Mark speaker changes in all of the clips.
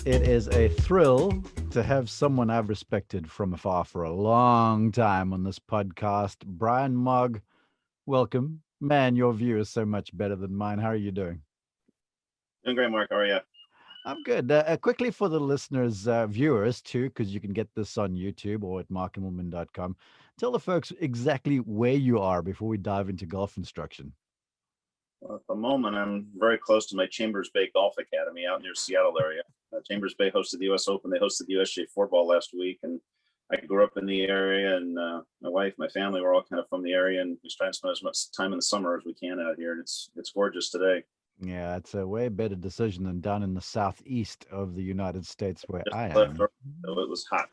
Speaker 1: It is a thrill to have someone I've respected from afar for a long time on this podcast. Brian Mogg, welcome. Man, your view is so much better than mine. How are you doing?
Speaker 2: Doing great, Mark. How are you?
Speaker 1: I'm good. Quickly for the listeners, viewers too, because you can get this on YouTube or at markimmelman.com. Tell the folks exactly where you are before we dive into golf instruction.
Speaker 2: Well, at the moment, I'm very close to my Chambers Bay Golf Academy out near Seattle area. Chambers Bay hosted the U.S. Open. They hosted the USGA four-ball last week, and I grew up in the area. And my wife, my family, were all kind of from the area, and we try and spend as much time in the summer as we can out here. And it's gorgeous today.
Speaker 1: Yeah, it's a way better decision than down in the southeast of the United States where
Speaker 2: Just
Speaker 1: I
Speaker 2: left,
Speaker 1: am.
Speaker 2: so it was hot.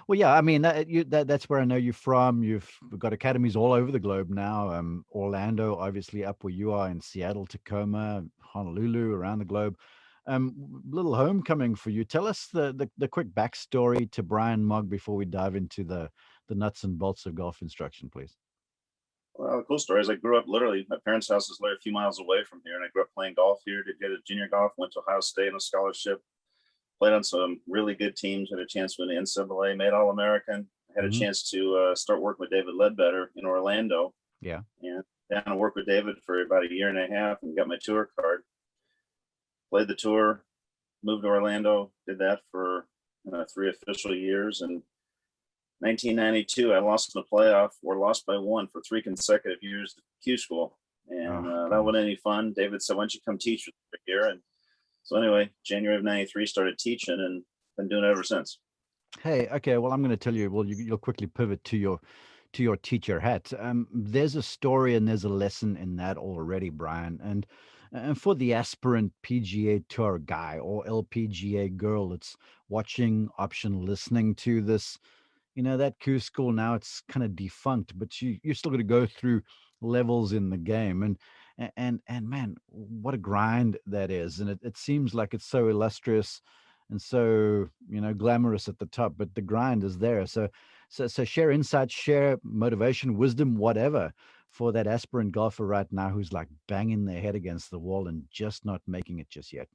Speaker 1: Well, yeah, I mean that's where I know you from. You've got academies all over the globe now. Orlando, obviously, up where you are in Seattle, Tacoma, Honolulu, around the globe. Little homecoming for you. Tell us the quick backstory to Brian Mogg before we dive into the nuts and bolts of golf instruction, please.
Speaker 2: Well, the cool story is I grew up literally. My parents' house is literally a few miles away from here, and I grew up playing golf here. Did get a junior golf. Went to Ohio State on a scholarship. Played on some really good teams, had a chance to win the NCAA, made All-American. Had a
Speaker 1: Hmm.
Speaker 2: chance to start working with David Ledbetter in Orlando,
Speaker 1: Yeah.
Speaker 2: and down and worked with David for about a year and a half and got my tour card. Played the tour, moved to Orlando, did that for 3 official years. And 1992, I lost in the playoff or lost by one for 3 consecutive years at Q school. And
Speaker 1: Oh,
Speaker 2: that
Speaker 1: goodness.
Speaker 2: wasn't any fun. David said, why don't you come teach for a year? And so anyway, January of 93, started teaching and been doing it ever since.
Speaker 1: Hey, okay. Well, I'm going to tell you. Well, you'll quickly pivot to your teacher hat. There's a story and there's a lesson in that already, Brian. And for the aspirant PGA Tour guy or LPGA girl that's watching, option listening to this, that Q school now it's kind of defunct, but you still got to go through levels in the game. And man, what a grind that is. And it seems like it's so illustrious and so glamorous at the top, but the grind is there. So share insights, share motivation, wisdom, whatever, for that aspirant golfer right now who's like banging their head against the wall and just not making it just yet.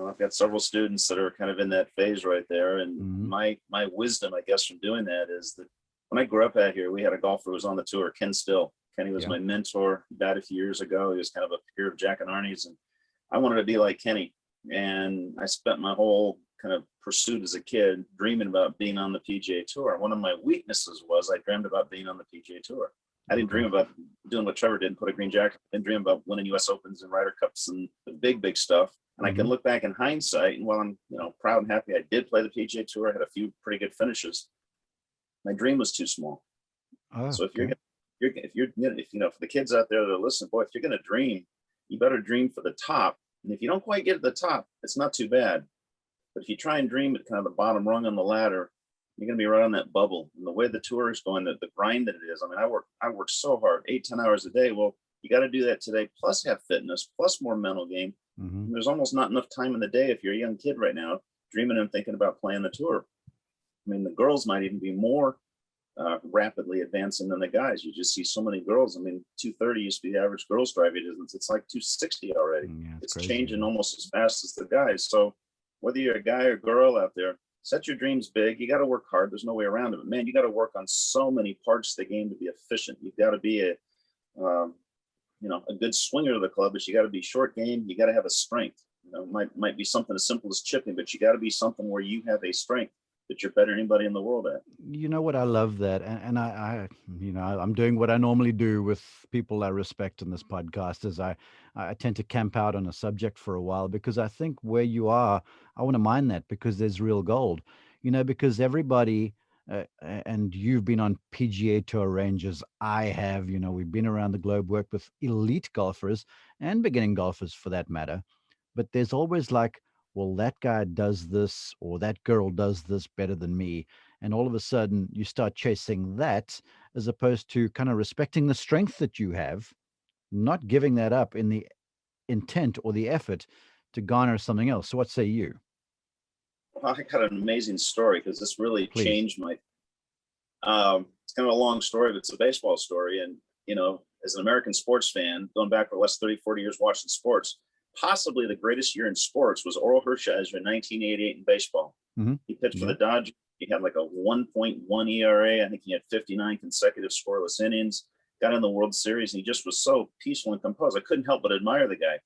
Speaker 2: I've got several students that are kind of in that phase right there. And
Speaker 1: Hmm.
Speaker 2: my wisdom, I guess, from doing that is that when I grew up out here, we had a golfer who was on the tour, Ken Still. Kenny was
Speaker 1: Yeah.
Speaker 2: my mentor. He died a few years ago. He was kind of a peer of Jack and Arnie's, and I wanted to be like Kenny. And I spent my whole kind of pursuit as a kid dreaming about being on the PGA Tour. One of my weaknesses was I dreamed about being on the PGA Tour. I didn't dream
Speaker 1: Okay.
Speaker 2: about doing what Trevor did and put a green jacket. I didn't dream about winning U.S. Opens and Ryder Cups and the big stuff. And I can
Speaker 1: Hmm.
Speaker 2: look back in hindsight, and while I'm proud and happy I did play the PGA Tour, I had a few pretty good finishes. My dream was too small.
Speaker 1: Oh,
Speaker 2: So
Speaker 1: okay.
Speaker 2: for the kids out there that are listening, boy, if you're going to dream, you better dream for the top. And if you don't quite get to the top, it's not too bad. But if you try and dream at kind of the bottom rung on the ladder, you're going to be right on that bubble. And the way the tour is going, the grind that it is. I mean, I work so hard, 8-10 hours a day. Well, you got to do that today, plus have fitness, plus more mental game.
Speaker 1: Hmm.
Speaker 2: And there's almost not enough time in the day if you're a young kid right now dreaming and thinking about playing the tour. I mean, the girls might even be more rapidly advancing than the guys. You just see so many girls. I mean, 230 used to be the average girls driving distance. It's like 260 already.
Speaker 1: Yeah, it's
Speaker 2: It's
Speaker 1: crazy.
Speaker 2: changing almost as fast as the guys. So whether you're a guy or girl out there, set your dreams big. You got to work hard. There's no way around it. But man, you got to work on so many parts of the game to be efficient. You've got to be um, a good swinger of the club, but you got to be short game. You got to have a strength. Might be something as simple as chipping, but you got to be something where you have a strength that you're better than anybody in the world at.
Speaker 1: You know what? I love that, and I'm doing what I normally do with people I respect in this podcast. Is I tend to camp out on a subject for a while because I think where you are, I want to mine that because there's real gold. Because everybody, and you've been on PGA Tour ranges. I have. We've been around the globe, worked with elite golfers and beginning golfers for that matter. But there's always like, well, that guy does this or that girl does this better than me, and all of a sudden you start chasing that as opposed to kind of respecting the strength that you have, not giving that up in the intent or the effort to garner something else. So what say you?
Speaker 2: Well, I got an amazing story because this really
Speaker 1: Please.
Speaker 2: changed my. It's kind of a long story, but it's a baseball story. And as an American sports fan, going back for the last 30, 40 years watching sports, possibly the greatest year in sports was Oral Hershiser in 1988 in baseball.
Speaker 1: Mm-hmm.
Speaker 2: He pitched for the Dodgers. He had like a 1.1 ERA. I think he had 59 consecutive scoreless innings, got in the World Series, and he just was so peaceful and composed. I couldn't help but admire the guy.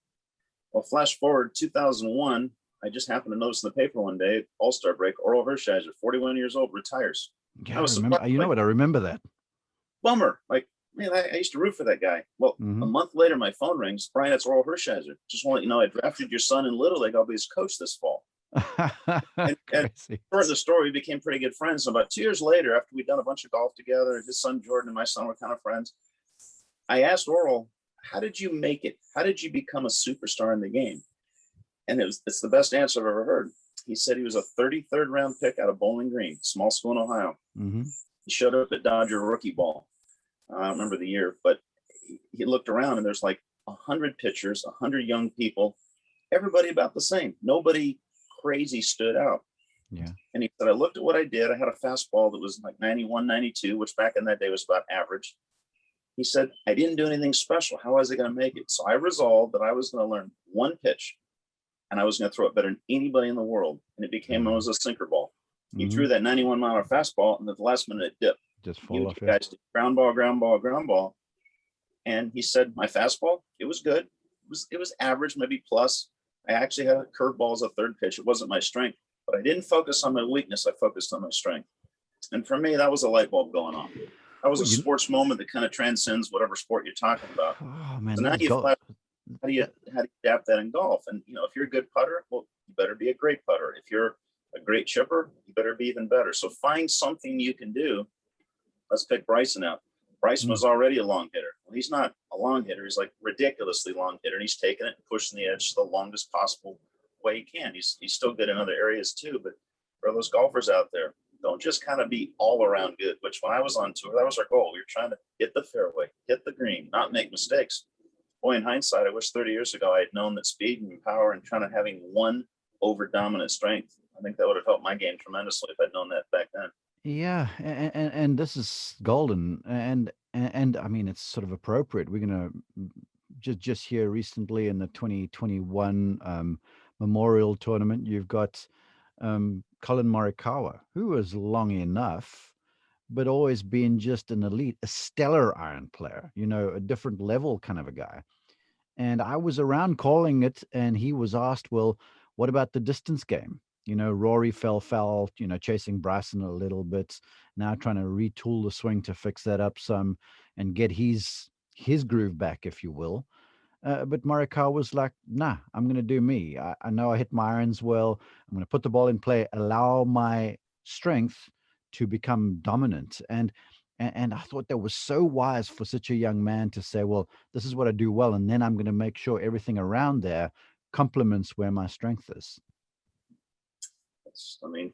Speaker 2: Well, flash forward 2001, I just happened to notice in the paper one day, All-Star break, Oral Hershiser, 41 years old, retires.
Speaker 1: Yeah, I was surprised. You know what? I remember that.
Speaker 2: Bummer. Like, man, I used to root for that guy. Well, a month later, my phone rings. Brian, it's Oral Hershiser. Just want to let you know, I drafted your son in Little League. I'll be his coach this fall. and for the story, we became pretty good friends. And about 2 years later, after we'd done a bunch of golf together, his son Jordan and my son were kind of friends. I asked Oral, how did you make it? How did you become a superstar in the game? And it's the best answer I've ever heard. He said he was a 33rd round pick out of Bowling Green, small school in Ohio. He showed up at Dodger rookie ball. I don't remember the year, but he looked around and there's like 100 pitchers, 100 young people, everybody about the same. Nobody crazy stood out.
Speaker 1: Yeah.
Speaker 2: And he said, I looked at what I did. I had a fastball that was like 91, 92, which back in that day was about average. He said, I didn't do anything special. How was I going to make it? So I resolved that I was going to learn one pitch and I was going to throw it better than anybody in the world. And it became known as a sinker ball. He threw that 91-mile fastball, and at the last minute it dipped.
Speaker 1: Just fall off.
Speaker 2: Guys did ground ball, ground ball, ground ball. And he said, my fastball, it was good. It was average, maybe plus. I actually had a curveball as a third pitch. It wasn't my strength, but I didn't focus on my weakness. I focused on my strength. And for me, that was a light bulb going on. That was a sports moment that kind of transcends whatever sport you're talking about.
Speaker 1: Oh man!
Speaker 2: So now how do you adapt that in golf? And if you're a good putter, well, you better be a great putter. If you're a great chipper, you better be even better. So find something you can do. Let's pick Bryson out. Bryson was already a long hitter. Well, he's not a long hitter. He's like ridiculously long hitter. And he's taking it and pushing the edge the longest possible way he can. He's still good in other areas too. But for those golfers out there, don't just kind of be all around good, which when I was on tour, that was our goal. We were trying to hit the fairway, hit the green, not make mistakes. Boy, in hindsight, I wish 30 years ago I had known that speed and power and kind of having one over dominant strength, I think that would have helped my game tremendously if I'd known that back then.
Speaker 1: Yeah, and this is golden, and I mean it's sort of appropriate. We're gonna just here recently in the 2021 Memorial Tournament, you've got Colin Morikawa, who was long enough, but always been just an elite, a stellar iron player, a different level kind of a guy. And I was around calling it, and he was asked, well, what about the distance game? Rory fell foul, chasing Bryson a little bit, now trying to retool the swing to fix that up some and get his groove back, if you will. But Morikawa was like, nah, I'm going to do me. I know I hit my irons well. I'm going to put the ball in play, allow my strength to become dominant. And I thought that was so wise for such a young man to say, well, this is what I do well. And then I'm going to make sure everything around there complements where my strength is.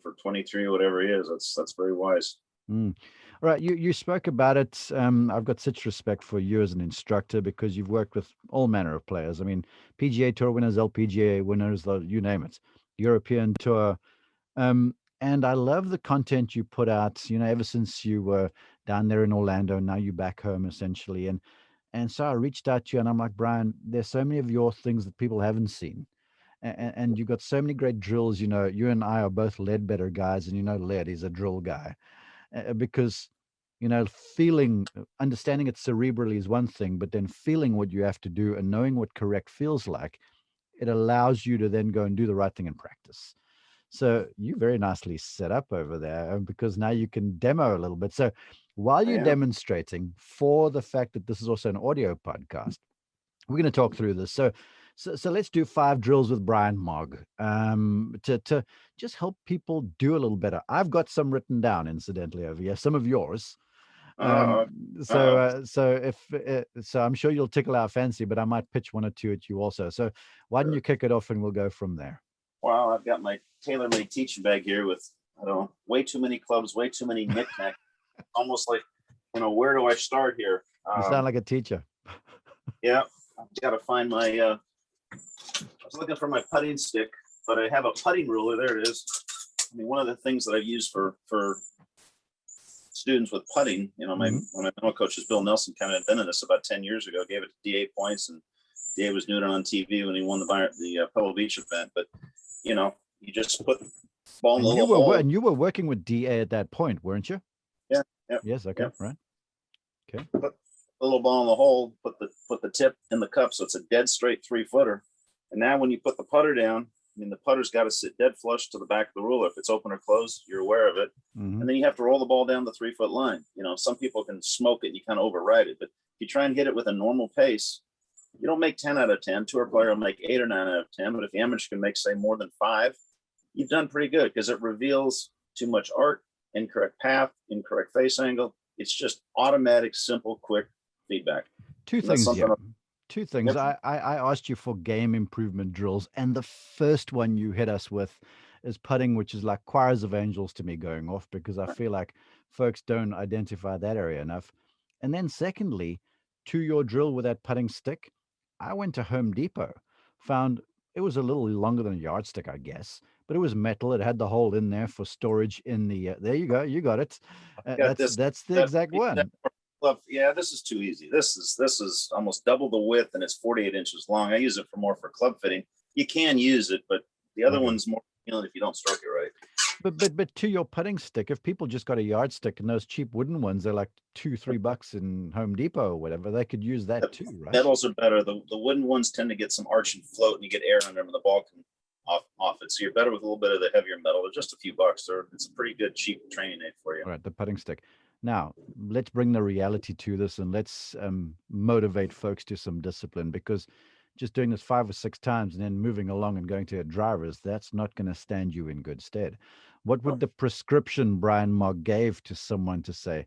Speaker 2: For 23 or whatever he is, that's very wise.
Speaker 1: All right, you spoke about it. I've got such respect for you as an instructor because you've worked with all manner of players. I mean, PGA Tour winners, LPGA winners, you name it, European Tour. And I love the content you put out, ever since you were down there in Orlando, now you're back home essentially. And so I reached out to you and I'm like, Brian, there's so many of your things that people haven't seen. And you've got so many great drills. You and I are both Ledbetter guys, and Led is a drill guy because, understanding it cerebrally is one thing, but then feeling what you have to do and knowing what correct feels like, it allows you to then go and do the right thing in practice. So you very nicely set up over there because now you can demo a little bit. So while you're demonstrating, for the fact that this is also an audio podcast, we're going to talk through this. So let's do 5 drills with Brian Mogg to just help people do a little better. I've got some written down, incidentally, over here, some of yours. So I'm sure you'll tickle our fancy, but I might pitch 1 or 2 at you also. So why don't you kick it off and we'll go from there.
Speaker 2: Wow, I've got my tailor-made teaching bag here with, way too many clubs, way too many knickknacks. Almost like, where do I start here?
Speaker 1: You sound like a teacher.
Speaker 2: Yeah, I've got to find my, I was looking for my putting stick, but I have a putting ruler. There it is. One of the things that I've used for students with putting, my coach is Bill Nelson, kind of invented this about 10 years ago, gave it DA points and Dave was doing it on TV when he won the Pebble Beach event. But you know, you just put the ball in the little hole.
Speaker 1: And you were working with DA at that point, weren't you?
Speaker 2: Yeah.
Speaker 1: Yes. Okay. Yep. Right. Okay.
Speaker 2: Put the little ball in the hole. Put the tip in the cup, so it's a dead straight 3-footer. And now when you put the putter down, I mean, the putter's got to sit dead flush to the back of the ruler. If it's open or closed, you're aware of it.
Speaker 1: Mm-hmm.
Speaker 2: And then you have to roll the ball down the 3-foot line. You know, some people can smoke it and you kind of override it. But if you try and hit it with a normal pace, you don't make 10 out of 10. Tour player will make 8 or 9 out of 10. But if the amateur can make, say, more than 5, you've done pretty good, because it reveals too much art, incorrect path, incorrect face angle. It's just automatic, simple, quick feedback.
Speaker 1: Two things.
Speaker 2: Yep.
Speaker 1: I asked you for game improvement drills, and the first one you hit us with is putting, which is like choirs of angels to me going off, because I feel like folks don't identify that area enough. And then secondly, to your drill with that putting stick, I went to Home Depot, found it was a little longer than a yardstick, I guess, but it was metal. It had the hole in there for storage in the, there you go. You got it. That's the exact one.
Speaker 2: Yeah, this is too easy. This is almost double the width, and it's 48 inches long. I use it more for club fitting. You can use it, but the other one's more appealing if you don't stroke it right.
Speaker 1: But to your putting stick, if people just got a yardstick and those cheap wooden ones, they're like $2-3 in Home Depot or whatever, they could use that too, right?
Speaker 2: Metals are better. The wooden ones tend to get some arch and float, and you get air under them, and the ball can off it. So you're better with a little bit of the heavier metal. They're just a few bucks. It's a pretty good cheap training aid for you.
Speaker 1: All right, the putting stick. Now, let's bring the reality to this, and let's motivate folks to some discipline, because just doing this 5 or 6 times and then moving along and going to a drivers, that's not going to stand you in good stead. What would the prescription Brian Mogg gave to someone to say,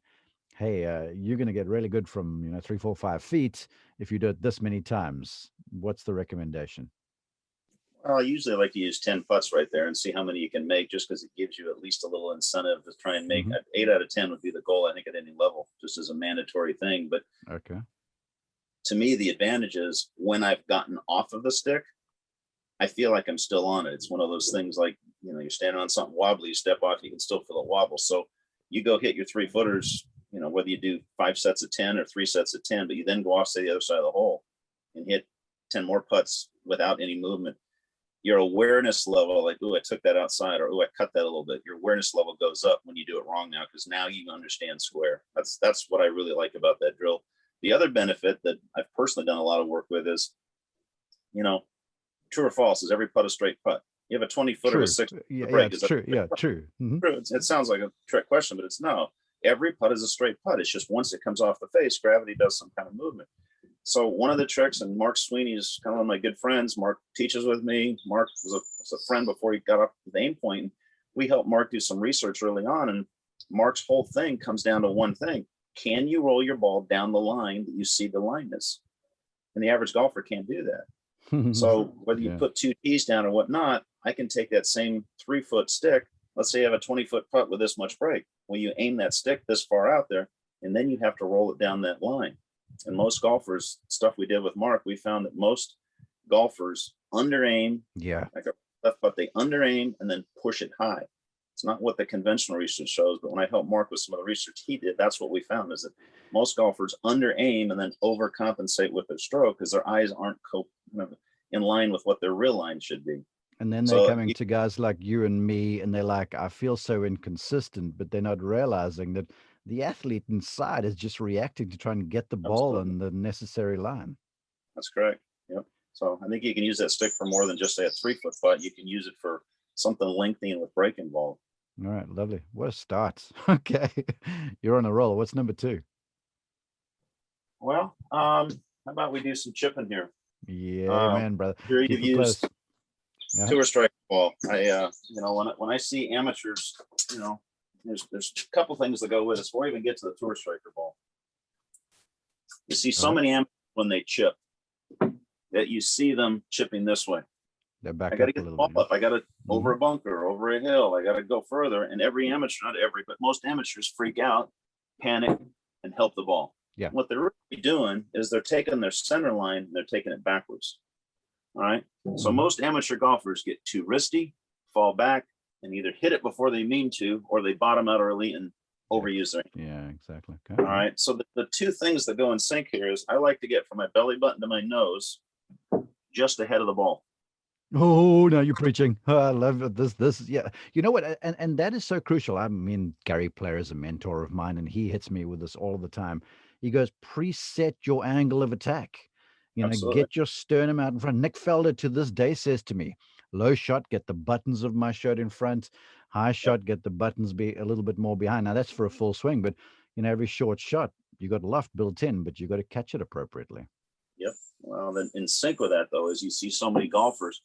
Speaker 1: hey, you're going to get really good from 3, 4, 5 feet if you do it this many times? What's the recommendation?
Speaker 2: Well, I usually like to use 10 putts right there and see how many you can make, just because it gives you at least a little incentive to try and make 8 out of 10 would be the goal, I think, at any level, just as a mandatory thing. But
Speaker 1: okay,
Speaker 2: to me, the advantage is when I've gotten off of the stick, I feel like I'm still on it. It's one of those things like, you're standing on something wobbly, you step off, you can still feel it wobble. So you go hit your 3-footers, whether you do 5 sets of 10 or 3 sets of 10, but you then go off to the other side of the hole and hit 10 more putts without any movement. Your awareness level, like, oh, I took that outside, or oh, I cut that a little bit. Your awareness level goes up when you do it wrong now, because now you understand square. That's what I really like about that drill. The other benefit that I've personally done a lot of work with is, true or false, is every putt a straight putt? You have a 20-footer with 6 break.
Speaker 1: Yeah, it's true. Yeah, true. Mm-hmm.
Speaker 2: True. It sounds like a trick question, but it's no. Every putt is a straight putt. It's just once it comes off the face, gravity does some kind of movement. So one of the tricks, and Mark Sweeney is kind of one of my good friends. Mark teaches with me. Mark was a friend before he got up with Aim Point. We helped Mark do some research early on, and Mark's whole thing comes down to one thing. Can you roll your ball down the line that you see the line is? And the average golfer can't do that. So whether you put 2 tees down or whatnot, I can take that same 3-foot stick. Let's say you have a 20-foot putt with this much break. Well, you aim that stick this far out there, and then you have to roll it down that line. And most golfers, stuff we did with Mark, we found that most golfers under aim, like a left putt, they under aim and then push it high. It's not what the conventional research shows, but when I helped Mark with some of the research he did, that's what we found, is that most golfers under aim and then overcompensate with their stroke because their eyes aren't in line with what their real line should be.
Speaker 1: And then they're coming to guys like you and me, and they're like, I feel so inconsistent, but they're not realizing that the athlete inside is just reacting to try and get the ball on the necessary line.
Speaker 2: That's correct. Yep. So I think you can use that stick for more than just, say, a 3-foot putt. You can use it for something lengthy and with break involved.
Speaker 1: All right. Lovely. What a start. Okay. You're on a roll. What's number 2?
Speaker 2: Well, how about we do some chipping here?
Speaker 1: Yeah, man, brother.
Speaker 2: Here you've used tour strike ball. When I see amateurs, there's a couple things that go with us before we even get to the tour striker ball. You see so many amateurs when they chip that you see them chipping this way.
Speaker 1: They're back.
Speaker 2: I got to get the ball up. I got to over a bunker, over a hill. I got to go further. And every amateur, not every, but most amateurs freak out, panic, and help the ball.
Speaker 1: Yeah.
Speaker 2: What they're really doing is they're taking their center line and they're taking it backwards. All right. So most amateur golfers get too wristy, fall back, and either hit it before they mean to, or they bottom out early and overuse their.
Speaker 1: Yeah, exactly. Okay.
Speaker 2: All right. So the 2 things that go in sync here is I like to get from my belly button to my nose just ahead of the ball.
Speaker 1: Oh, now you're preaching. Oh, I love it. Yeah. You know what? And that is so crucial. I mean, Gary Player is a mentor of mine, and he hits me with this all the time. He goes, preset your angle of attack.
Speaker 2: Absolutely.
Speaker 1: Get your sternum out in front. Nick Felder to this day says to me, low shot, get the buttons of my shirt in front. High
Speaker 2: Yep.
Speaker 1: shot, get the buttons be a little bit more behind. Now that's for a full swing, but every short shot, you got loft built in, but you got to catch it appropriately.
Speaker 2: Yep. Well, then in sync with that, though, is you see so many golfers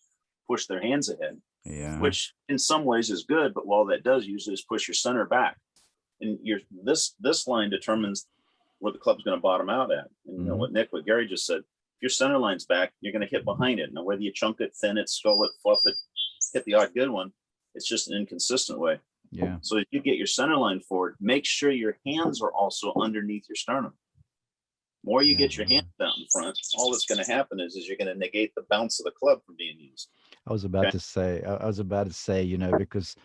Speaker 2: push their hands ahead,
Speaker 1: Yeah.
Speaker 2: which in some ways is good, but all that does usually is push your center back. And this line determines where the club's going to bottom out at. And what Gary just said, if your center line's back, you're going to hit behind it. Now, whether you chunk it, thin it, skull it, fluff it, hit the odd good one, it's just an inconsistent way.
Speaker 1: Yeah.
Speaker 2: So if you get your center line forward, make sure your hands are also underneath your sternum. More you get your hands out in front, all that's going to happen is you're going to negate the bounce of the club from being used.
Speaker 1: I was about to say, because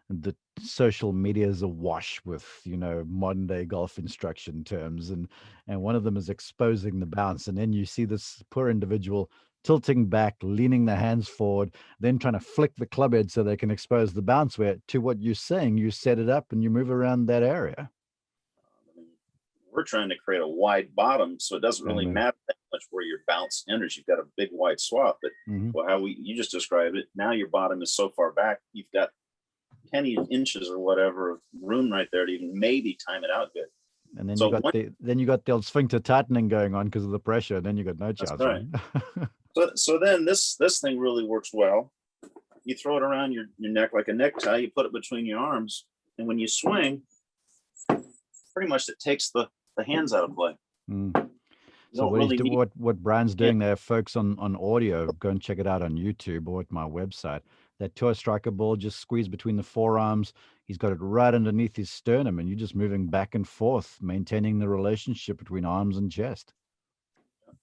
Speaker 1: the social media is awash with, modern day golf instruction terms, and one of them is exposing the bounce. And then you see this poor individual tilting back, leaning their hands forward, then trying to flick the club head so they can expose the bounce, where to what you're saying, you set it up and you move around that area.
Speaker 2: We're trying to create a wide bottom, so it doesn't really matter that much where your bounce enters. You've got a big wide swath, but you just described it. Now your bottom is so far back, you've got 10 inches or whatever of room right there to even maybe time it out good.
Speaker 1: And then you got the old sphincter tightening going on because of the pressure. And then you got no chance.
Speaker 2: Right. so then this thing really works well. You throw it around your neck like a necktie. You put it between your arms, and when you swing, pretty much it takes the hands out of play.
Speaker 1: So what Brian's doing there, folks on audio, go and check it out on YouTube or at my website. That tour striker ball just squeezed between the forearms. He's got it right underneath his sternum, and you're just moving back and forth, maintaining the relationship between arms and chest.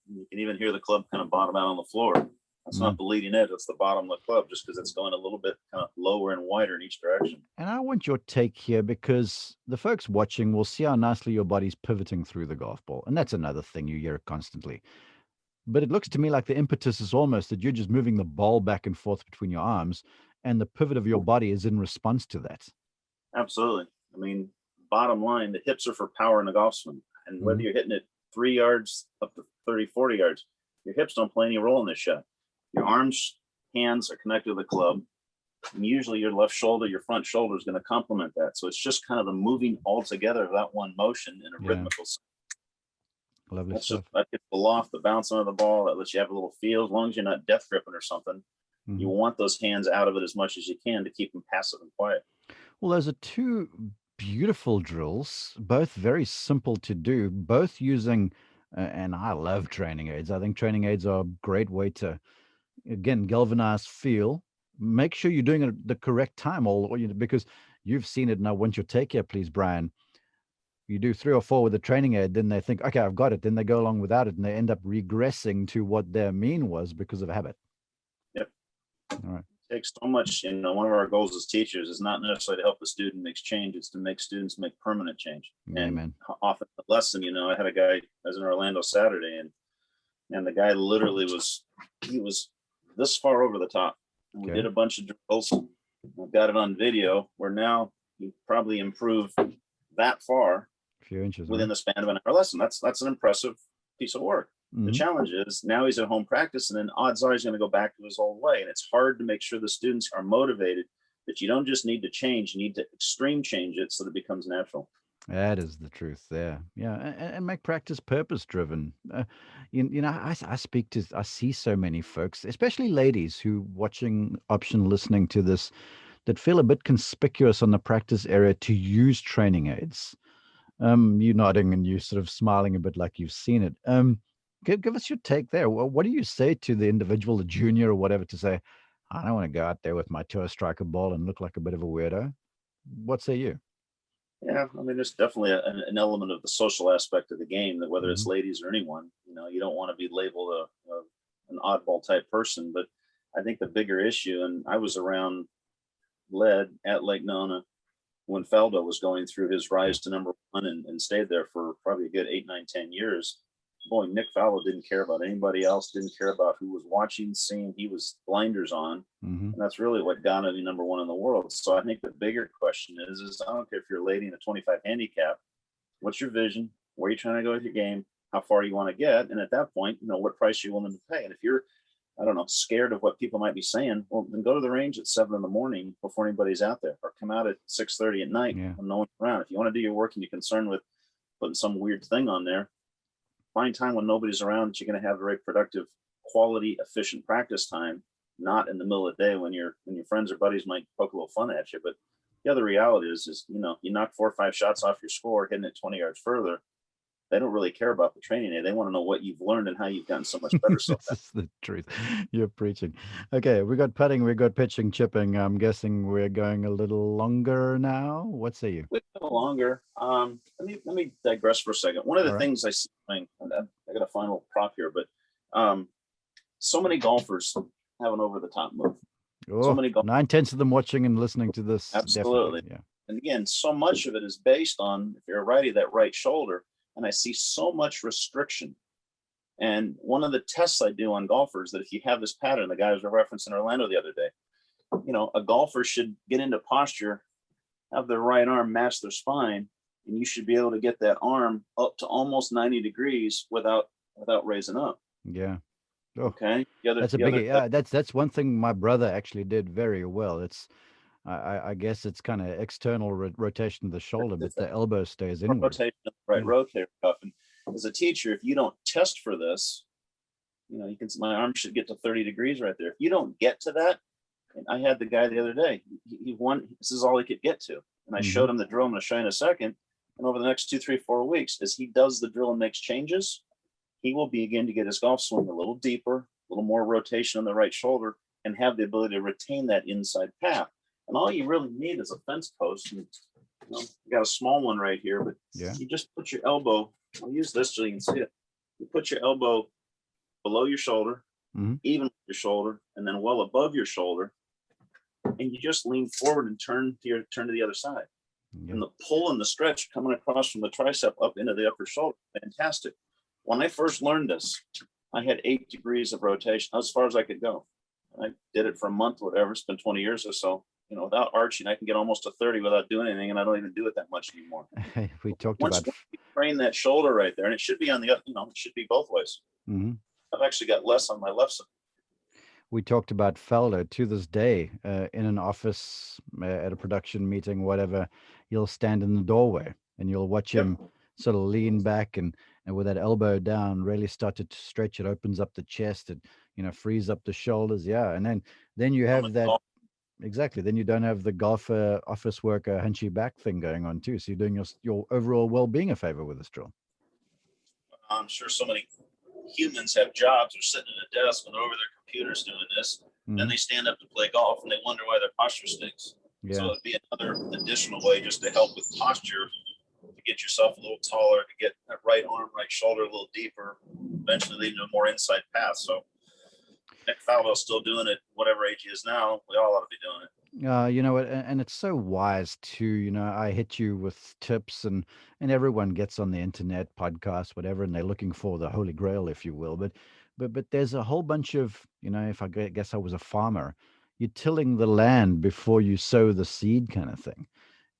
Speaker 2: You can even hear the club kind of bottom out on the floor. That's not the leading edge, that's the bottom of the club, just because it's going a little bit kind of lower and wider in each direction.
Speaker 1: And I want your take here, because the folks watching will see how nicely your body's pivoting through the golf ball. And that's another thing you hear constantly. But it looks to me like the impetus is almost that you're just moving the ball back and forth between your arms, and the pivot of your body is in response to that.
Speaker 2: Absolutely. I mean, bottom line, the hips are for power in the golf swing. And whether you're hitting it 3 yards up to 30, 40 yards, your hips don't play any role in this shot. Your arms, hands are connected to the club. And usually your left shoulder, your front shoulder is going to complement that. So it's just kind of the moving all together of that one motion in a rhythmical sense.
Speaker 1: Lovely stuff.
Speaker 2: That gets the loft, the bounce on the ball, that lets you have a little feel. As long as you're not death gripping or something, you want those hands out of it as much as you can to keep them passive and quiet.
Speaker 1: Well, those are two beautiful drills, both very simple to do, both using, and I love training aids. I think training aids are a great way to, again, galvanize feel. Make sure you're doing it at the correct time, because you've seen it. And I want your take here, please, Brian. You do 3 or 4 with a training aid, then they think, okay, I've got it. Then they go along without it, and they end up regressing to what their mean was because of habit.
Speaker 2: Yep.
Speaker 1: All right.
Speaker 2: It takes so much. One of our goals as teachers is not necessarily to help the student make change. It's to make students make permanent change.
Speaker 1: Amen.
Speaker 2: And often the lesson, I had a guy, I was in Orlando Saturday, and the guy literally was this far over the top. And we did a bunch of drills. I've got it on video where now you probably improve that far.
Speaker 1: Few inches
Speaker 2: within the span of an hour lesson. That's an impressive piece of work. The challenge is now he's at home practice, and then odds are he's going to go back to his old way. And it's hard to make sure the students are motivated that you don't just need to change, you need to extreme change it so that it becomes natural.
Speaker 1: That is the truth there. Yeah. And make practice purpose driven. I see so many folks, especially ladies who watching option listening to this, that feel a bit conspicuous on the practice area to use training aids. You nodding and you sort of smiling a bit like you've seen it. Give us your take there. What do you say to the individual, the junior or whatever, to say, I don't want to go out there with my tour striker ball and look like a bit of a weirdo? What say you?
Speaker 2: Yeah, I mean, there's definitely an element of the social aspect of the game that whether it's ladies or anyone, you don't want to be labeled an oddball type person. But I think the bigger issue, and I was around lead at Lake Nona when Faldo was going through his rise to number 1 and stayed there for probably a good 8, 9, 10 years. boy, Nick Fallow didn't care about anybody else, didn't care about who was watching, seeing. He was blinders on.
Speaker 1: Mm-hmm.
Speaker 2: And that's really what got him to be number one in the world. So I think the bigger question is I don't care if you're a lady in a 25 handicap, what's your vision? Where are you trying to go with your game? How far you want to get? And at that point, what price you're willing to pay. And if you're, I don't know, scared of what people might be saying, well, then go to the range at 7 a.m. before anybody's out there, or come out at 6:30 at night when no one's around. If you want to do your work and you're concerned with putting some weird thing on there, find time when nobody's around that you're going to have very productive, quality, efficient practice time, not in the middle of the day when your friends or buddies might poke a little fun at you. But the other reality is you knock 4 or 5 shots off your score, hitting it 20 yards further. They don't really care about the training day. They want to know what you've learned and how you've gotten so much better. So
Speaker 1: This is the truth. You're preaching. Okay, we got putting, we got pitching, chipping. I'm guessing we're going a little longer now. What say you?
Speaker 2: we go longer. Let me digress for a second. One of the
Speaker 1: All right.
Speaker 2: things I see, I got a final prop here, but so many golfers have an over the top move.
Speaker 1: Oh,
Speaker 2: So many
Speaker 1: 9/10 of them watching and listening to this.
Speaker 2: Absolutely.
Speaker 1: Definitely. Yeah.
Speaker 2: And again, so much of it is based on, if you're a righty, that right shoulder. And I see so much restriction. And one of the tests I do on golfers, that if you have this pattern, the guy was referencing Orlando the other day, a golfer should get into posture, have their right arm match their spine, and you should be able to get that arm up to almost 90 degrees without raising up.
Speaker 1: Yeah.
Speaker 2: Oh, okay.
Speaker 1: That's a biggie. Yeah, that's one thing my brother actually did very well. It's I guess it's kind of external rotation of the shoulder, but the elbow stays inward.
Speaker 2: Rotation of the right rotator cuff. And as a teacher, if you don't test for this, you can. My arm should get to 30 degrees right there. If you don't get to that, and I had the guy the other day. He won. This is all he could get to, and I showed him the drill. I'm going to show you in a second. And over the next 2, 3, 4 weeks, as he does the drill and makes changes, he will begin to get his golf swing a little deeper, a little more rotation on the right shoulder, and have the ability to retain that inside path. And all you really need is a fence post. And, you got a small one right here, but you just put your elbow. I'll use this so you can see it. You put your elbow below your shoulder, even with your shoulder, and then well above your shoulder, and you just lean forward and turn to the other side. And the pull and the stretch coming across from the tricep up into the upper shoulder, fantastic. When I first learned this, I had 8 degrees of rotation, as far as I could go. I did it for a month, whatever. It's been 20 years or so. Without arching, I can get almost to 30 without doing anything, and I don't even do it that much anymore.
Speaker 1: We talked
Speaker 2: Once
Speaker 1: about
Speaker 2: you train that shoulder right there, and it should be on the, it should be both ways. I've actually got less on my left side.
Speaker 1: We talked about Felder to this day in an office, at a production meeting, whatever. You'll stand in the doorway and you'll watch him sort of lean back and with that elbow down, really start to stretch. It opens up the chest. It frees up the shoulders. Yeah, and then you have that. Exactly. Then you don't have the golfer, office worker, hunchy back thing going on too. So you're doing your overall well-being a favor with this drill.
Speaker 2: I'm sure so many humans have jobs or sitting at a desk and over their computers doing this. Then they stand up to play golf and they wonder why their posture stinks. Yeah. So it'd be another additional way just to help with posture, to get yourself a little taller, to get that right arm, right shoulder a little deeper, eventually leading to a more inside path. So Nick Faldo's still doing it, whatever age he is now. We all ought to be doing it.
Speaker 1: You know what, and it's so wise too. I hit you with tips, and everyone gets on the internet, podcasts, whatever, and they're looking for the holy grail, if you will. But there's a whole bunch of, if I guess I was a farmer, you're tilling the land before you sow the seed, kind of thing.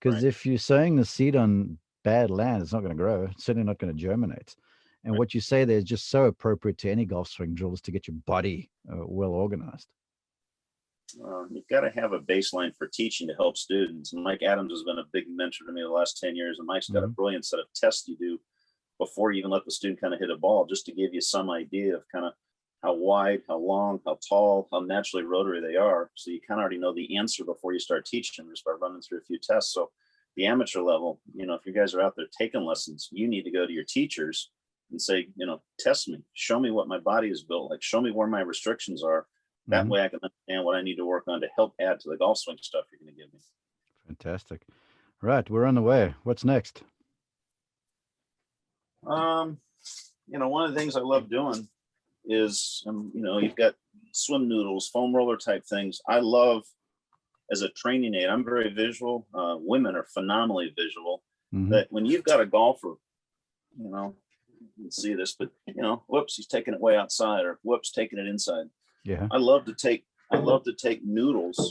Speaker 1: Because if you're sowing the seed on bad land, it's not going to grow. It's certainly not going to germinate. And what you say there is just so appropriate to any golf swing drill, is to get your body well organized.
Speaker 2: You've got to have a baseline for teaching to help students. And Mike Adams has been a big mentor to me the last 10 years. And Mike's got a brilliant set of tests you do before you even let the student kind of hit a ball, just to give you some idea of kind of how wide, how long, how tall, how naturally rotary they are. So you kind of already know the answer before you start teaching, just by running through a few tests. So the amateur level, if you guys are out there taking lessons, you need to go to your teachers and say, test me, show me what my body is built like, show me where my restrictions are. That way I can understand what I need to work on to help add to the golf swing stuff you're going to give me.
Speaker 1: Fantastic. Right. We're on the way. What's next?
Speaker 2: One of the things I love doing is, you've got swim noodles, foam roller type things. I love, as a training aid, I'm very visual. Women are phenomenally visual. That when you've got a golfer, can see this, but whoops, he's taking it way outside, or whoops, taking it inside.
Speaker 1: Yeah.
Speaker 2: I love to take noodles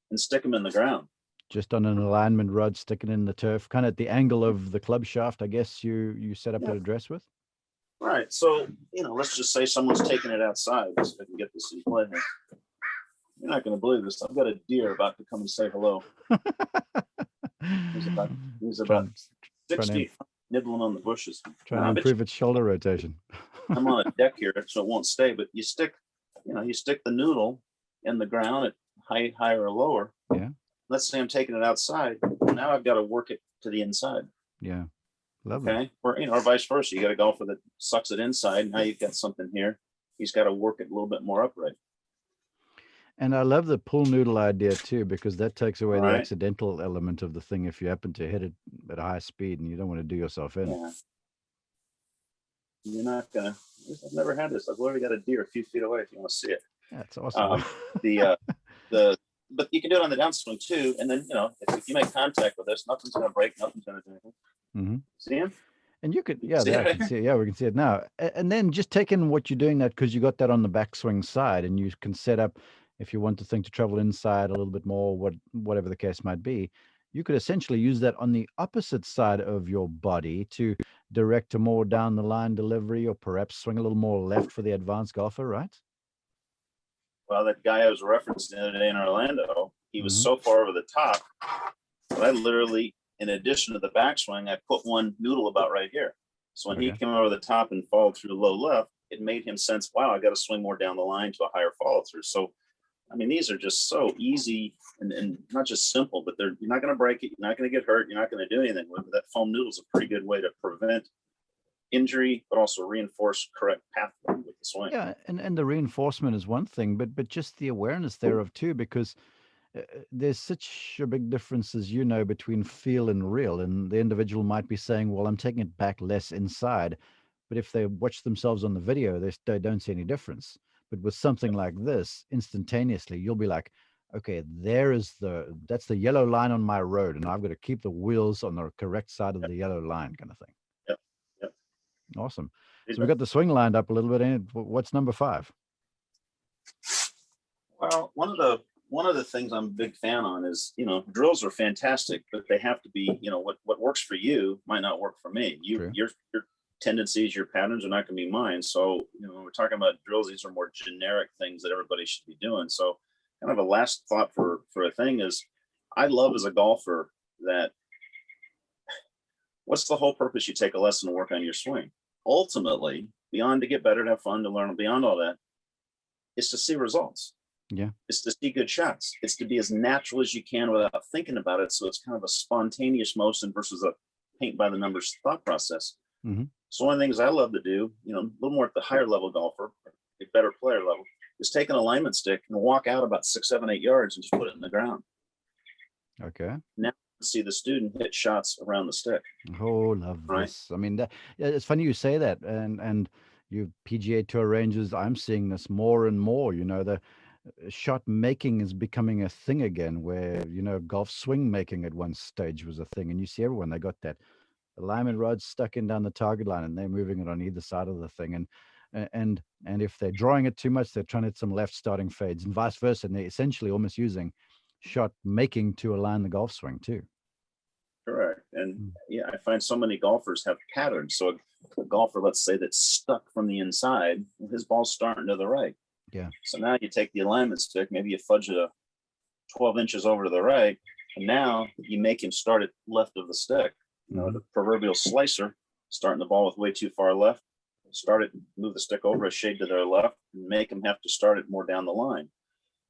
Speaker 2: and stick them in the ground.
Speaker 1: Just on an alignment rod, sticking in the turf, kind of at the angle of the club shaft, I guess you set up an address with.
Speaker 2: Right. So, let's just say someone's taking it outside. So I can get this in play here. You're not going to believe this. I've got a deer about to come and say hello. He's about 60, nibbling on the bushes.
Speaker 1: Trying to improve its shoulder rotation.
Speaker 2: I'm on a deck here, so it won't stay. But you stick the noodle in the ground at height, higher or lower.
Speaker 1: Yeah.
Speaker 2: Let's say I'm taking it outside. Now I've got to work it to the inside.
Speaker 1: Yeah. Lovely.
Speaker 2: Okay. Or vice versa. You got a golfer that sucks it inside. Now you've got something here. He's got to work it a little bit more upright.
Speaker 1: And I love the pull noodle idea too, because that takes away the accidental element of the thing if you happen to hit it at a high speed and you don't want to do yourself in.
Speaker 2: Yeah. You're not gonna. I've never had this. I've literally got a deer a few feet away if you want to see it.
Speaker 1: That's awesome.
Speaker 2: But you can do it on the downswing too. And then if you make contact with this, nothing's gonna break. Nothing's gonna do anything.
Speaker 1: Mm-hmm.
Speaker 2: See him?
Speaker 1: And you could, I can see it. Yeah, we can see it now. And then just taking what you're doing that because you got that on the backswing side, and you can set up if you want the thing to travel inside a little bit more, whatever the case might be. You could essentially use that on the opposite side of your body to direct a more down the line delivery, or perhaps swing a little more left for the advanced golfer, right?
Speaker 2: Well, that guy I was referencing the other day in Orlando, he was so far over the top that I literally, in addition to the backswing, I put one noodle about right here. So when he came over the top and followed through low left, it made him sense, wow, I got to swing more down the line to a higher follow through. So, I mean, these are just so easy and not just simple, but you're not going to break it. You're not going to get hurt. You're not going to do anything with it. That foam noodle is a pretty good way to prevent injury, but also reinforce correct pathway with the swing.
Speaker 1: Yeah, and the reinforcement is one thing, but just the awareness thereof too, because there's such a big difference, as you know, between feel and real. And the individual might be saying, well, I'm taking it back less inside. But if they watch themselves on the video, they don't see any difference. But with something like this, instantaneously, you'll be like, okay, that's the yellow line on my road, and I've got to keep the wheels on the correct side of the yellow line, kind of thing.
Speaker 2: Yep.
Speaker 1: Awesome. So we got the swing lined up a little bit. And what's number 5?
Speaker 2: Well, one of the things I'm a big fan on is, drills are fantastic, but they have to be, what works for you might not work for me. Your tendencies, your patterns are not going to be mine. So, when we're talking about drills, these are more generic things that everybody should be doing. So kind of a last thought for a thing is, I love as a golfer that what's the whole purpose you take a lesson to work on your swing? Ultimately, beyond to get better, to have fun, to learn, beyond all that, is to see results.
Speaker 1: Yeah.
Speaker 2: It's to see good shots. It's to be as natural as you can without thinking about it. So it's kind of a spontaneous motion versus a paint by the numbers thought process.
Speaker 1: Mm-hmm.
Speaker 2: So one of the things I love to do, a little more at the higher level golfer, a better player level, is take an alignment stick and walk out about 6, 7, 8 yards and just put it in the ground.
Speaker 1: Okay.
Speaker 2: Now see the student hit shots around the stick.
Speaker 1: Oh, love this. I mean, it's funny you say that. And you PGA Tour ranges, I'm seeing this more and more. The shot making is becoming a thing again, where golf swing making at one stage was a thing, and you see everyone, they got that alignment rod stuck in down the target line, and they're moving it on either side of the thing, and if they're drawing it too much, they're trying to hit some left starting fades, and vice versa, and they're essentially almost using shot making to align the golf swing too.
Speaker 2: Correct. And I find so many golfers have patterns. So a golfer, let's say, that's stuck from the inside, his ball's starting to the right.
Speaker 1: Yeah.
Speaker 2: So now you take the alignment stick, maybe you fudge it 12 inches over to the right, and now you make him start it left of the stick. The proverbial slicer, starting the ball with way too far left, start it, move the stick over a shade to their left, and make them have to start it more down the line.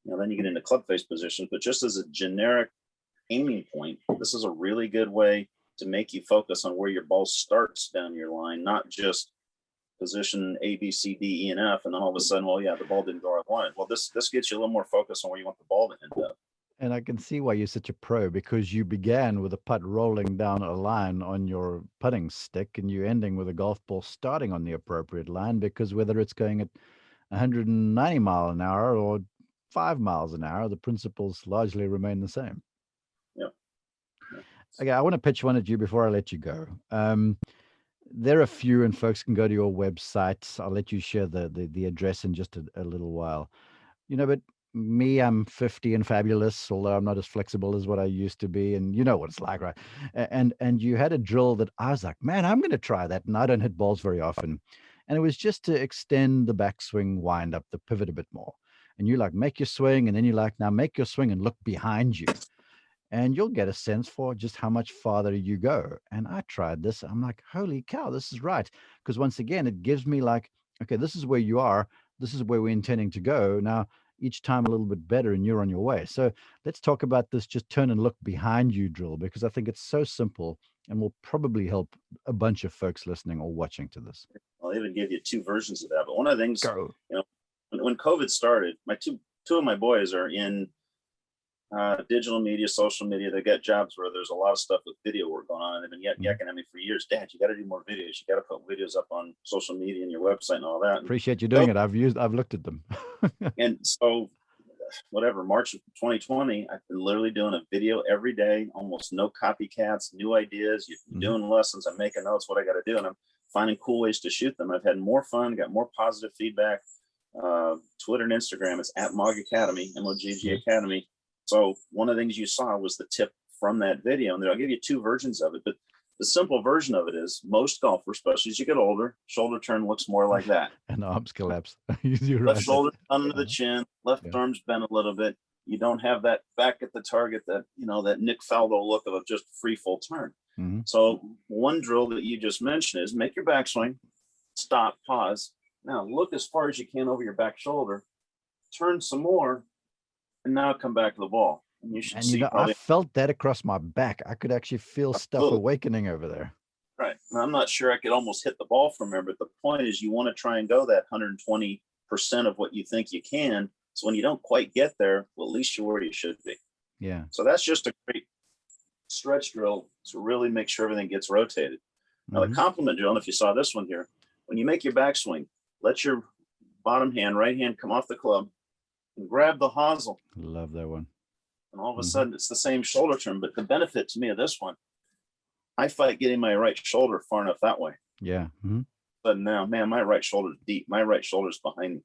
Speaker 2: Then you get into club face positions, but just as a generic aiming point, this is a really good way to make you focus on where your ball starts down your line, not just position A, B, C, D, E, and F, and then all of a sudden, the ball didn't go where I wanted. Well, this gets you a little more focus on where you want the ball to end up.
Speaker 1: And I can see why you're such a pro, because you began with a putt rolling down a line on your putting stick, and you're ending with a golf ball starting on the appropriate line, because whether it's going at 190 miles an hour or 5 miles an hour, the principles largely remain the same.
Speaker 2: Yeah.
Speaker 1: Okay, I want to pitch one at you before I let you go. There are a few, and folks can go to your website. I'll let you share the address in just a little while. But me, I'm 50 and fabulous, although I'm not as flexible as what I used to be. And you know what it's like, right? And you had a drill that I was like, man, I'm going to try that. And I don't hit balls very often. And it was just to extend the backswing wind up, the pivot a bit more. And you like make your swing, and then you like, now make your swing and look behind you, and you'll get a sense for just how much farther you go. And I tried this. I'm like, holy cow, this is right. Because once again, it gives me like, okay, this is where you are. This is where we're intending to go. Now, each time a little bit better, and you're on your way. So let's talk about this just turn and look behind you drill, because I think it's so simple and will probably help a bunch of folks listening or watching to this.
Speaker 2: I'll even give you two versions of that. But one of the things,
Speaker 1: Go.
Speaker 2: when COVID started, my two of my boys are in digital media, social media. They got jobs where there's a lot of stuff with video work going on. They've been yakking at me for years. Dad, you got to do more videos. You got to put videos up on social media and your website and all that.
Speaker 1: Appreciate you doing it. I've looked at them.
Speaker 2: And so, whatever, March of 2020, I've been literally doing a video every day, almost no copycats, new ideas. You're doing lessons. I'm making notes, what I got to do. And I'm finding cool ways to shoot them. I've had more fun, got more positive feedback. Twitter and Instagram is at Mogg Academy, MOGG Academy. So one of the things you saw was the tip from that video, and I'll give you two versions of it. But the simple version of it is most golfers, especially as you get older, shoulder turn looks more like that.
Speaker 1: And arms collapse. You're
Speaker 2: Left
Speaker 1: right.
Speaker 2: shoulder under the chin, left arm's bent a little bit. You don't have that back at the target, that that Nick Faldo look of just free full turn. So one drill that you just mentioned is make your backswing, stop, pause. Now look as far as you can over your back shoulder, turn some more, and now come back to the ball. And you should see
Speaker 1: I felt that across my back. I could actually feel stuff awakening over there.
Speaker 2: Right. Now, I'm not sure I could almost hit the ball from there, but the point is you want to try and go that 120% of what you think you can. So when you don't quite get there, well, at least you're where you should be.
Speaker 1: Yeah.
Speaker 2: So that's just a great stretch drill to really make sure everything gets rotated. Now, the complement drill, and if you saw this one here, when you make your backswing, let your bottom hand, right hand, come off the club and grab the hosel.
Speaker 1: Love that one.
Speaker 2: And all of a sudden, it's the same shoulder turn. But the benefit to me of this one, I fight getting my right shoulder far enough that way.
Speaker 1: Yeah.
Speaker 2: But now, man, my right shoulder's deep. My right shoulder's behind me.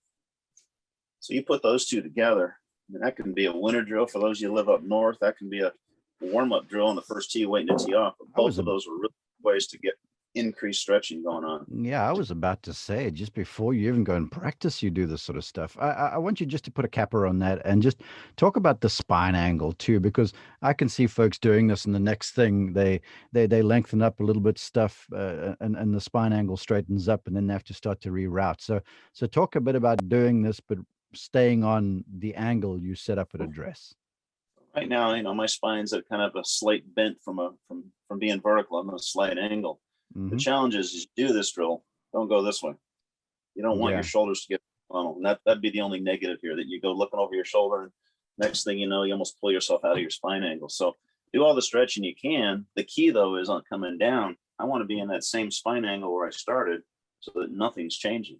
Speaker 2: So you put those two together, and that can be a winter drill for those of you who live up north. That can be a warm-up drill on the first tee waiting to tee off. But both of those are really ways to get increased stretching going on.
Speaker 1: Yeah, I was about to say, just before you even go and practice, you do this sort of stuff. I want you just to put a capper on that and just talk about the spine angle too, because I can see folks doing this, and the next thing they lengthen up a little bit stuff, and the spine angle straightens up, and then they have to start to reroute. So talk a bit about doing this, but staying on the angle you set up at address.
Speaker 2: Right now, my spine's at kind of a slight bent from being vertical. I'm at a slight angle. The challenge is you do this drill, don't go this way. You don't want your shoulders to get funnel. And that'd be the only negative here, that you go looking over your shoulder, and next thing you know, you almost pull yourself out of your spine angle. So do all the stretching you can. The key though is on coming down. I want to be in that same spine angle where I started, so that nothing's changing.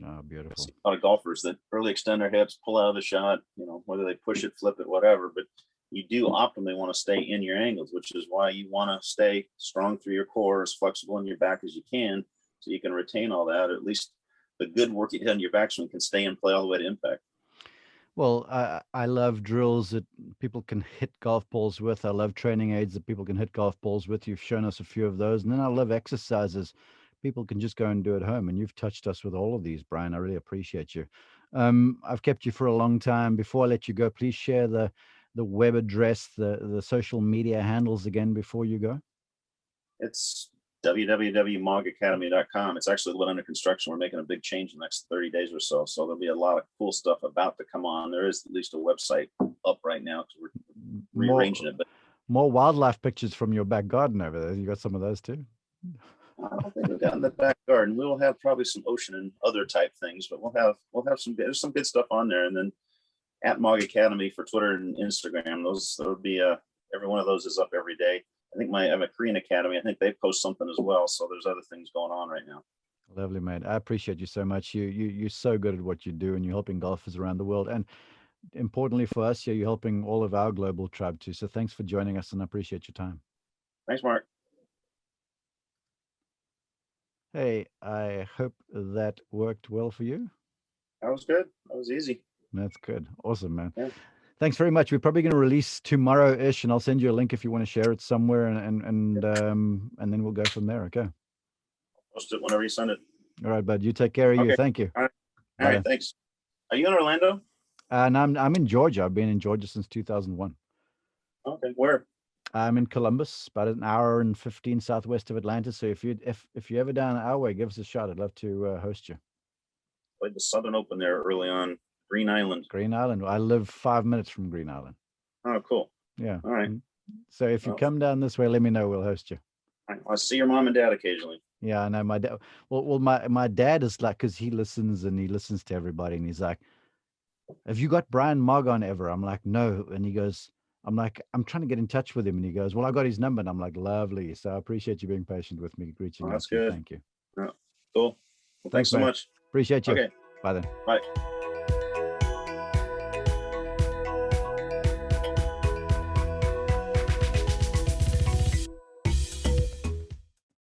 Speaker 1: Oh, beautiful.
Speaker 2: I see a lot of golfers that early extend their hips, pull out of the shot, whether they push it, flip it, whatever, but you do optimally want to stay in your angles, which is why you want to stay strong through your core, as flexible in your back as you can, so you can retain all that. Or at least the good work you did in your backswing can stay and play all the way to impact.
Speaker 1: Well, I love drills that people can hit golf balls with. I love training aids that people can hit golf balls with. You've shown us a few of those. And then I love exercises people can just go and do at home. And you've touched us with all of these, Brian. I really appreciate you. I've kept you for a long time. Before I let you go, please share the web address, the social media handles again before you go.
Speaker 2: It's www.moggacademy.com. It's actually a little under construction. We're making a big change in the next 30 days or so. So there'll be a lot of cool stuff about to come on. There is at least a website up right now because we're rearranging it. But
Speaker 1: more wildlife pictures from your back garden over there. You got some of those too?
Speaker 2: I don't think we've got in the back garden. We will have probably some ocean and other type things, but we'll have there's some good stuff on there. And then at Mogg Academy for Twitter and Instagram, there'll be every one of those is up every day. I think I have a Korean Academy. I think they post something as well. So there's other things going on right now.
Speaker 1: Lovely, mate. I appreciate you so much. You're so good at what you do, and you're helping golfers around the world. And importantly for us, you're helping all of our global tribe too. So thanks for joining us, and I appreciate your time.
Speaker 2: Thanks, Mark.
Speaker 1: Hey, I hope that worked well for you.
Speaker 2: That was good. That was easy.
Speaker 1: That's good. Awesome, man.
Speaker 2: Yeah.
Speaker 1: Thanks very much. We're probably going to release tomorrow-ish, and I'll send you a link if you want to share it somewhere, and then we'll go from there. Okay.
Speaker 2: Post it whenever you send it.
Speaker 1: All right, bud. You take care of you.
Speaker 2: Okay.
Speaker 1: Thank you.
Speaker 2: All right. All
Speaker 1: Bye
Speaker 2: right.
Speaker 1: then.
Speaker 2: Thanks. Are you in Orlando?
Speaker 1: And I'm in Georgia. I've been in Georgia since 2001.
Speaker 2: Okay. Where?
Speaker 1: I'm in Columbus, about an hour and 15 southwest of Atlanta. So if you're ever down our way, give us a shot. I'd love to host you.
Speaker 2: Played the Southern Open there early on. Green Island.
Speaker 1: Green Island. I live 5 minutes from Green Island.
Speaker 2: Oh, cool.
Speaker 1: Yeah.
Speaker 2: All right.
Speaker 1: So if you
Speaker 2: Well,
Speaker 1: come down this way, let me know. We'll host you.
Speaker 2: I see your mom and dad occasionally.
Speaker 1: Yeah, I know my dad. Well, my dad is like, because he listens to everybody, and he's like, "Have you got Brian Mogg on ever?" I'm like, "No," and he goes, "I'm like, I'm trying to get in touch with him," and he goes, "Well, I got his number," and I'm like, "Lovely." So I appreciate you being patient with me, reaching
Speaker 2: Oh,
Speaker 1: out
Speaker 2: that's
Speaker 1: to you.
Speaker 2: good.
Speaker 1: Thank you.
Speaker 2: Yeah. Cool. Well, thanks so
Speaker 1: man.
Speaker 2: much.
Speaker 1: Appreciate you.
Speaker 2: Okay.
Speaker 1: Bye then.
Speaker 2: Bye.